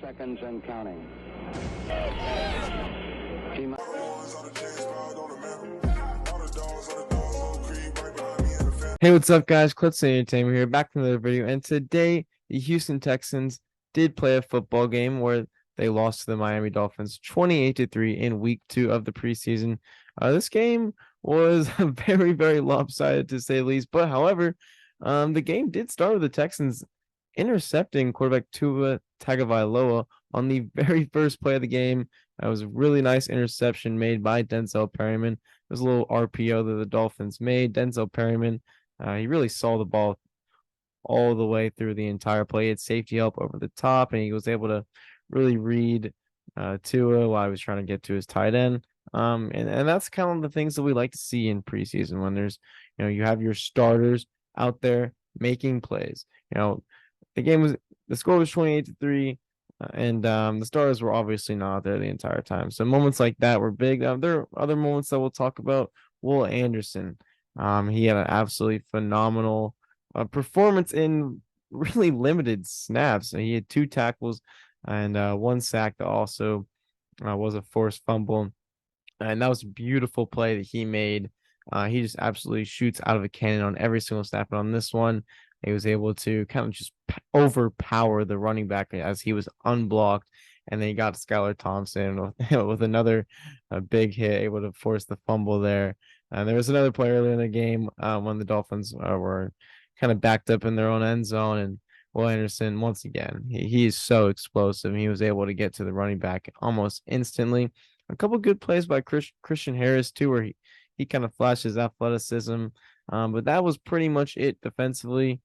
seconds and counting. Hey, what's up, guys? Clips Entertainment here, back from another video. And today, the Houston Texans did play a football game where they lost to the Miami Dolphins 28-3 in week 2 of the preseason. This game was very, very lopsided to say the least. But however, the game did start with the Texans intercepting quarterback Tua Tagovailoa on the very first play of the game. That was a really nice interception made by Denzel Perryman. It was a little RPO that the Dolphins made. Denzel Perryman, he really saw the ball all the way through the entire play. He had safety help over the top, and he was able to really read Tua while he was trying to get to his tight end. And that's kind of the things that we like to see in preseason when there's, you have your starters out there making plays. The score was 28-3. And the stars were obviously not there the entire time. So moments like that were big. There are other moments that we'll talk about. Will Anderson, he had an absolutely phenomenal performance in really limited snaps. He had 2 tackles and 1 sack that also was a forced fumble. And that was a beautiful play that he made. He just absolutely shoots out of a cannon on every single snap. And on this one, he was able to kind of just overpower the running back as he was unblocked. And then he got Skylar Thompson with another big hit, able to force the fumble there. And there was another play earlier in the game when the Dolphins were kind of backed up in their own end zone. And Will Anderson, once again, he is so explosive. He was able to get to the running back almost instantly. A couple good plays by Christian Harris, too, where he kind of flashes athleticism. But that was pretty much it defensively.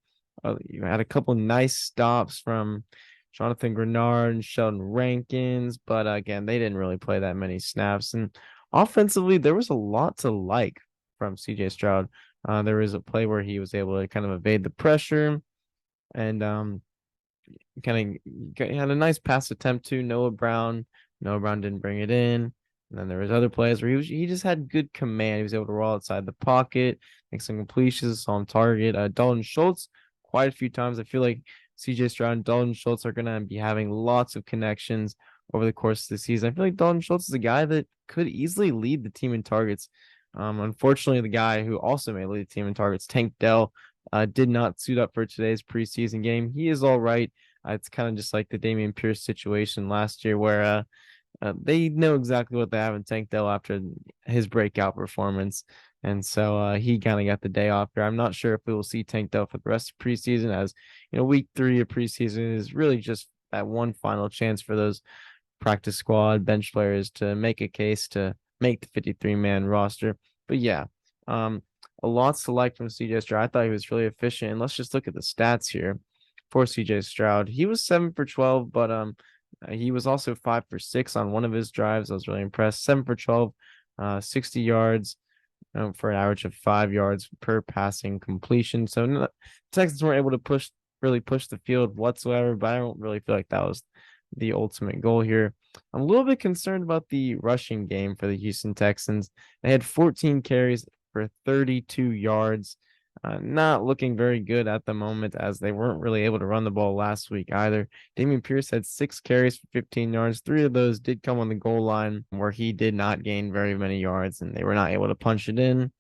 You had a couple nice stops from Jonathan Grenard and Sheldon Rankins, but again, they didn't really play that many snaps. And offensively, there was a lot to like from CJ Stroud. There was a play where he was able to kind of evade the pressure and kind of had a nice pass attempt to Noah Brown. Noah Brown didn't bring it in. And then there was other plays where he just had good command. He was able to roll outside the pocket, make some completions on target. Dalton Schultz, quite a few times. I feel like CJ Stroud and Dalton Schultz are going to be having lots of connections over the course of the season. I feel like Dalton Schultz is a guy that could easily lead the team in targets. Unfortunately, the guy who also may lead the team in targets, Tank Dell, did not suit up for today's preseason game. He is all right. It's kind of just like the Dameon Pierce situation last year where they know exactly what they have in Tank Dell after his breakout performance. And so he kind of got the day off here. I'm not sure if we will see Tank Dell for the rest of preseason, as week 3 of preseason is really just that one final chance for those practice squad bench players to make a case to make the 53-man roster. But yeah, a lot to like from CJ Stroud. I thought he was really efficient. And let's just look at the stats here for CJ Stroud. He was 7 for 12, but he was also 5 for 6 on one of his drives. I was really impressed. 7 for 12, 60 yards for an average of 5 yards per passing completion. So Texans weren't able to really push the field whatsoever, but I don't really feel like that was the ultimate goal here. I'm a little bit concerned about the rushing game for the Houston Texans. They had 14 carries for 32 yards. Not looking very good at the moment, as they weren't really able to run the ball last week either. Dameon Pierce had 6 carries for 15 yards. 3 of those did come on the goal line where he did not gain very many yards, and they were not able to punch it in.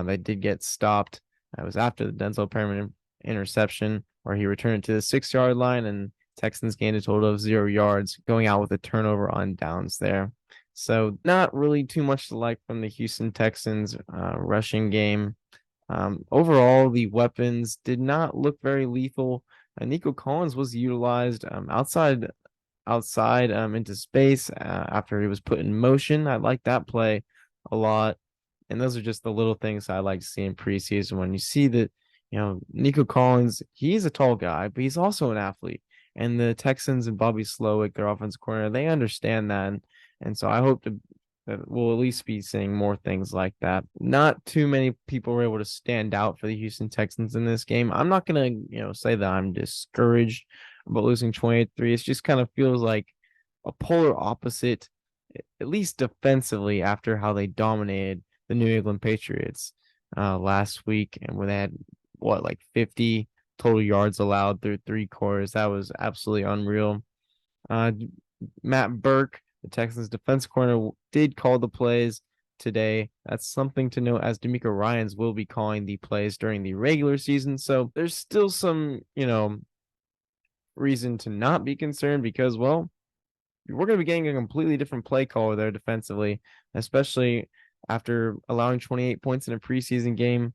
They did get stopped. That was after the Denzel Perryman interception where he returned it to the 6-yard line, and Texans gained a total of 0 yards, going out with a turnover on downs there. So not really too much to like from the Houston Texans rushing game. Overall, the weapons did not look very lethal. Nico Collins was utilized outside into space after he was put in motion. I like that play a lot. And those are just the little things I like to see in preseason when you see that, Nico Collins, he's a tall guy, but he's also an athlete. And the Texans and Bobby Slowick, their offensive coordinator, they understand that. And so I hope that we'll at least be seeing more things like that. Not too many people were able to stand out for the Houston Texans in this game. I'm not going to, say that I'm discouraged about losing 28-3. It just kind of feels like a polar opposite, at least defensively, after how they dominated the New England Patriots last week, and where they had 50 total yards allowed through 3 quarters. That was absolutely unreal. Uh, Matt Burke, the Texans defense corner, did call the plays today. That's something to note, as D'Amico Ryans will be calling the plays during the regular season. So there's still some, reason to not be concerned because, well, we're going to be getting a completely different play caller there defensively, especially after allowing 28 points in a preseason game.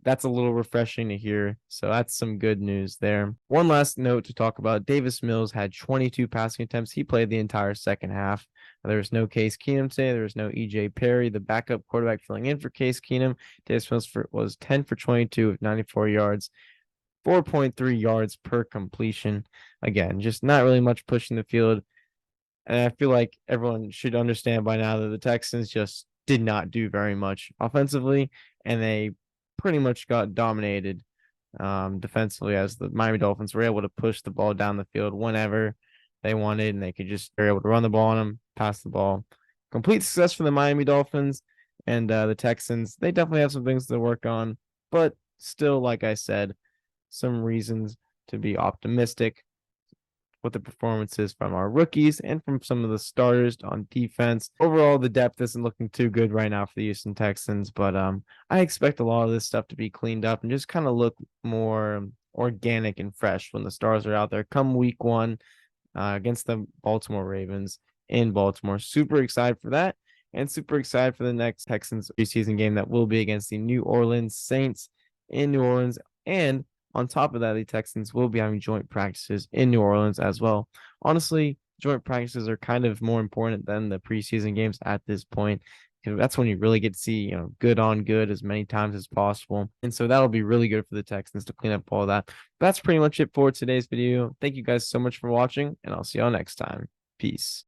That's a little refreshing to hear. So that's some good news there. One last note to talk about: Davis Mills had 22 passing attempts. He played the entire second half. There was no Case Keenum today. There was no EJ Perry, the backup quarterback filling in for Case Keenum. Davis Mills was 10 for 22 with 94 yards, 4.3 yards per completion. Again, just not really much pushing the field. And I feel like everyone should understand by now that the Texans just did not do very much offensively, and they pretty much got dominated defensively, as the Miami Dolphins were able to push the ball down the field whenever they wanted, and they're able to run the ball on them, pass the ball. Complete success for the Miami Dolphins, and the Texans. They definitely have some things to work on, but still, like I said, some reasons to be optimistic with the performances from our rookies and from some of the starters on defense. Overall, the depth isn't looking too good right now for the Houston Texans, but I expect a lot of this stuff to be cleaned up and just kind of look more organic and fresh when the stars are out there come week one against the Baltimore Ravens in Baltimore. Super excited for that, and super excited for the next Texans preseason game that will be against the New Orleans Saints in New Orleans. And on top of that, the Texans will be having joint practices in New Orleans as well. Honestly, joint practices are kind of more important than the preseason games at this point, because that's when you really get to see, good on good as many times as possible. And so that'll be really good for the Texans to clean up all that. But that's pretty much it for today's video. Thank you guys so much for watching, and I'll see y'all next time. Peace.